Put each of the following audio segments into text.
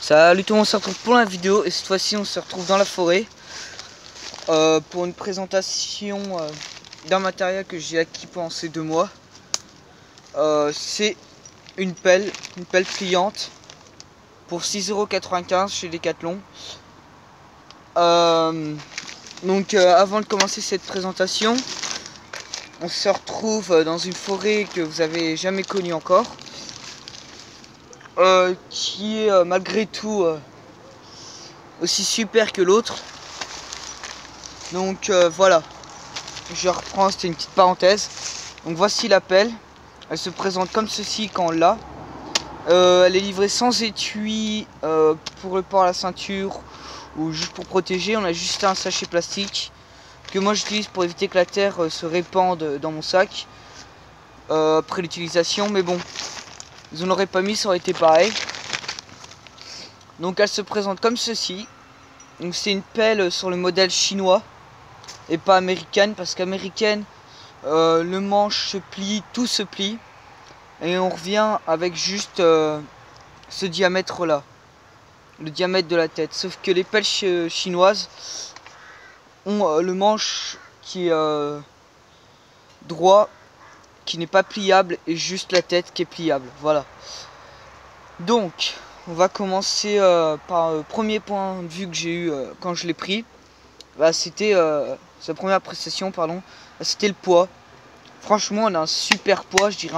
Salut tout le monde, on se retrouve pour la vidéo et cette fois-ci on se retrouve dans la forêt pour une présentation d'un matériel que j'ai acquis pendant ces 2 mois. C'est une pelle pliante pour 6,95 € chez Decathlon. Donc avant de commencer cette présentation, on se retrouve dans une forêt que vous avez jamais connue encore. Qui est malgré tout aussi super que l'autre. Donc voilà, je reprends, c'était une petite parenthèse. Donc voici la pelle, elle se présente comme ceci quand on l'a. Elle est livrée sans étui pour le port à la ceinture ou juste pour protéger. On a juste un sachet plastique que moi j'utilise pour éviter que la terre se répande dans mon sac après l'utilisation, mais bon, ils en auraient pas mis, ça aurait été pareil. Donc elle se présente comme ceci. Donc c'est une pelle sur le modèle chinois et pas américaine, parce qu'américaine le manche se plie, tout se plie, et on revient avec juste ce diamètre là, le diamètre de la tête. Sauf que les pelles chinoises ont le manche qui est droit, qui n'est pas pliable, et juste la tête qui est pliable. Voilà. Donc on va commencer par le premier point de vue que j'ai eu quand je l'ai pris. Bah, c'était sa première prestation, pardon. C'était le poids. Franchement, on a un super poids, je dirais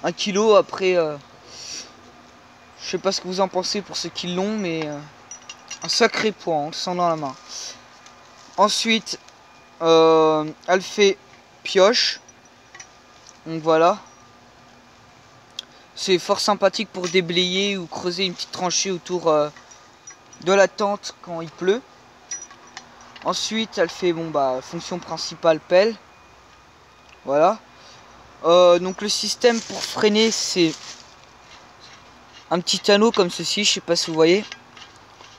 un kilo. Après, je sais pas ce que vous en pensez pour ceux qui l'ont, mais un sacré poids, on le sent dans la main. Ensuite, elle fait pioche. Donc voilà. C'est fort sympathique pour déblayer ou creuser une petite tranchée autour de la tente quand il pleut. Ensuite, elle fait fonction principale pelle. Voilà. Donc le système pour freiner, c'est un petit anneau comme ceci. Je sais pas si vous voyez.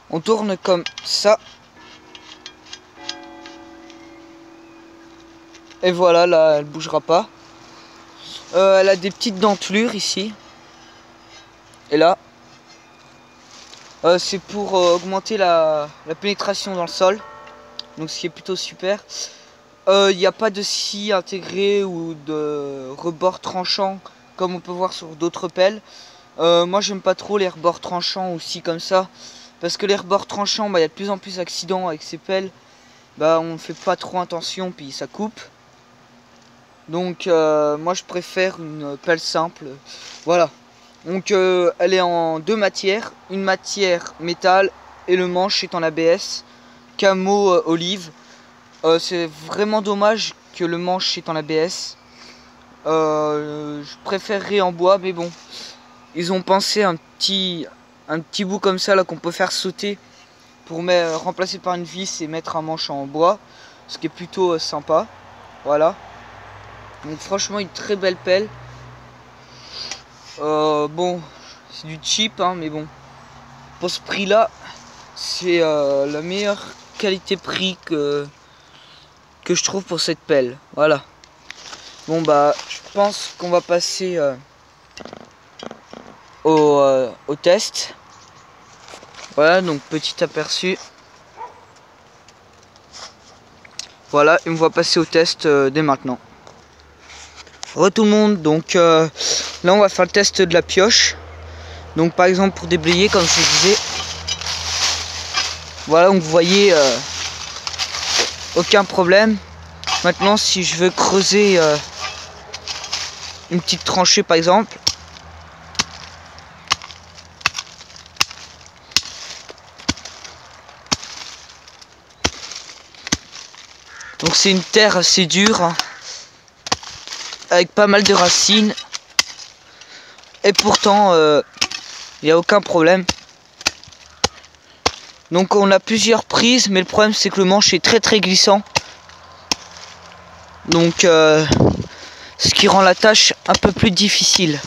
On tourne comme ça. Et voilà, là, elle bougera pas. Elle a des petites dentelures ici. Et là, c'est pour augmenter la pénétration dans le sol. Donc ce qui est plutôt super. Il n'y a pas de scie intégrée ou de rebord tranchant comme on peut voir sur d'autres pelles. Moi j'aime pas trop les rebords tranchants ou scie comme ça, parce que les rebords tranchants, il y a de plus en plus d'accidents avec ces pelles. On ne fait pas trop attention puis ça coupe. Donc moi je préfère une pelle simple. Voilà. Donc elle est en 2 matières, une matière métal et le manche est en ABS camo olive. C'est vraiment dommage que le manche est en ABS. Je préférerais en bois, mais bon, ils ont pensé un petit bout comme ça là qu'on peut faire sauter pour remplacer par une vis et mettre un manche en bois, ce qui est plutôt sympa. Voilà. Donc franchement une très belle pelle. Bon, c'est du cheap hein, mais bon, pour ce prix là c'est la meilleure qualité-prix que je trouve pour cette pelle. Voilà. Bon je pense qu'on va passer au test. Voilà, donc petit aperçu. Voilà, et on va passer au test dès maintenant. Re tout le monde, donc là on va faire le test de la pioche. Donc par exemple pour déblayer, comme je disais. Voilà, donc vous voyez aucun problème. Maintenant si je veux creuser une petite tranchée par exemple, donc c'est une terre assez dure hein, avec pas mal de racines, et pourtant il n'y a aucun problème. Donc on a plusieurs prises, mais le problème c'est que le manche est très glissant. Donc ce qui rend la tâche un peu plus difficile.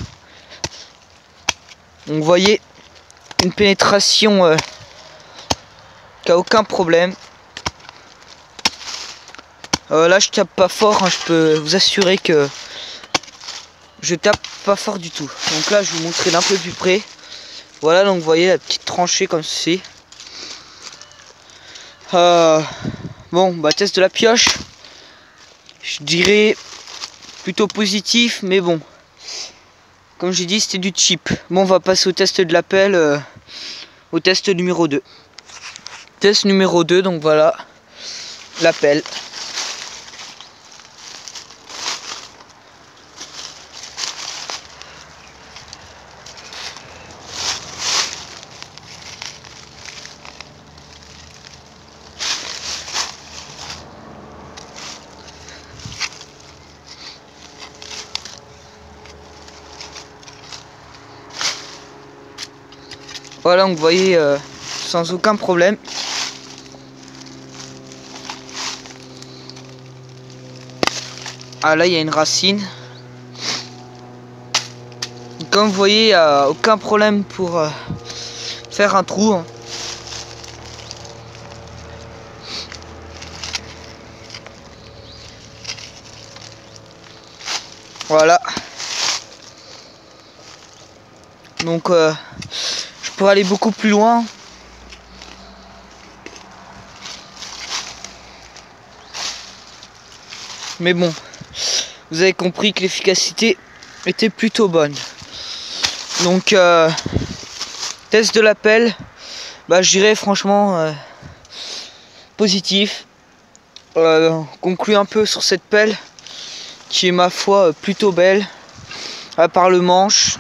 Donc vous voyez une pénétration qui a aucun problème. Là je tape pas fort hein, je peux vous assurer que je tape pas fort du tout. Donc là je vais vous montrer d'un peu plus près. Voilà, donc vous voyez la petite tranchée comme ceci. Bon, bah test de la pioche, je dirais plutôt positif, mais bon, comme j'ai dit, c'était du cheap. Bon, on va passer au test de la pelle, au test numéro 2. Test numéro 2, donc voilà, la pelle. Voilà, donc vous voyez, sans aucun problème. Ah là, il y a une racine. Comme vous voyez, il n'y a aucun problème pour faire un trou. Hein. Voilà. Donc, je pourrais aller beaucoup plus loin. Mais bon, vous avez compris que l'efficacité était plutôt bonne. Donc, test de la pelle, bah, je dirais franchement positif. Conclut un peu sur cette pelle qui est ma foi plutôt belle, à part le manche.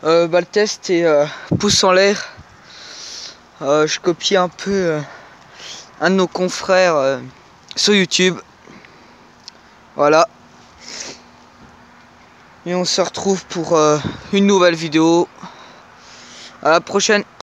Le test est pouce en l'air. Je copie un peu un de nos confrères sur YouTube. Voilà. Et on se retrouve pour une nouvelle vidéo. À la prochaine.